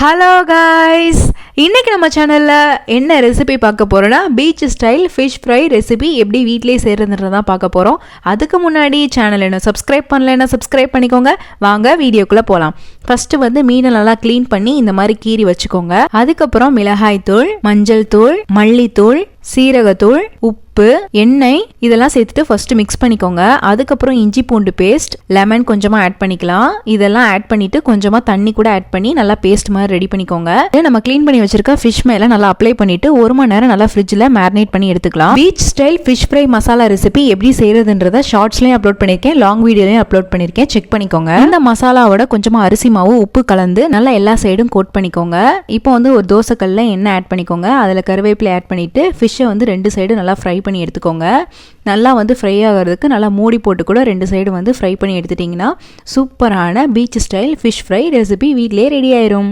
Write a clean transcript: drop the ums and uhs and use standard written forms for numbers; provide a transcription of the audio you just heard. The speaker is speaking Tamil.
ஹலோ காய்ஸ், இன்றைக்கி நம்ம சேனலில் என்ன ரெசிபி பார்க்க போகிறோன்னா beach style fish fry recipe எப்படி வீட்டிலே செய்கிறதுன்றதான் பார்க்க போகிறோம். அதுக்கு முன்னாடி சேனல் என்ன சப்ஸ்கிரைப் பண்ணலைன்னா சப்ஸ்கிரைப் பண்ணிக்கோங்க. வாங்க வீடியோக்குள்ளே போகலாம். ஃபஸ்ட்டு மீனை நல்லா க்ளீன் பண்ணி இந்த மாதிரி கீறி வச்சுக்கோங்க. அதுக்கப்புறம் மிளகாய் தூள், மஞ்சள் தூள், மல்லித்தூள், சீரகத்தூள், உப்பு, எண்ணெய் இதெல்லாம் சேர்த்துட்டு ஃபர்ஸ்ட் மிக்ஸ் பண்ணிக்கோங்க. அதுக்கப்புறம் இஞ்சி பூண்டு பேஸ்ட், லெமன் கொஞ்சமாக ஆட் பண்ணிக்கலாம். இதெல்லாம் ஆட் பண்ணிட்டு கொஞ்சமாக தண்ணி கூட ஆட் பண்ணி நல்லா பேஸ்ட் மாதிரி ரெடி பண்ணிக்கோங்க. நம்ம க்ளீன் பண்ணி வச்சிருக்க ஃபிஷ் மேல நல்லா அப்ளை பண்ணிட்டு 1 மணி நேரம் நல்லா ஃப்ரிட்ஜில் மேரினேட் பண்ணி எடுத்துக்கலாம். Beach style fish fry masala recipe எப்படி செய்யறதுன்றத ஷார்ட்ஸ்லயும் அப்லோட் பண்ணியிருக்கேன், லாங் வீடியோலையும் அப்லோட் பண்ணியிருக்கேன், செக் பண்ணிக்கோங்க. இந்த மசாலாவோட கொஞ்சமாக அரிசி மாவு, உப்பு கலந்து நல்லா எல்லா சைடும் கோட் பண்ணிக்கோங்க. இப்போ ஒரு தோசைக்கல்ல எண்ணெய் ஆட் பண்ணிக்கோங்க. அதில் கருவேப்பிலை ஆட் பண்ணிட்டு ஃபிஷ்ஷை 2 சைடு நல்லா ஃப்ரை பண்ணி எடுத்துக்கோங்க. நல்லா ஃப்ரை ஆகிறதுக்கு நல்லா மூடி போட்டு கூட 2 சைடு ஃப்ரை பண்ணி எடுத்துட்டிங்கன்னா சூப்பரான beach style fish fry recipe வீட்டிலே ரெடி ஆயிரும்.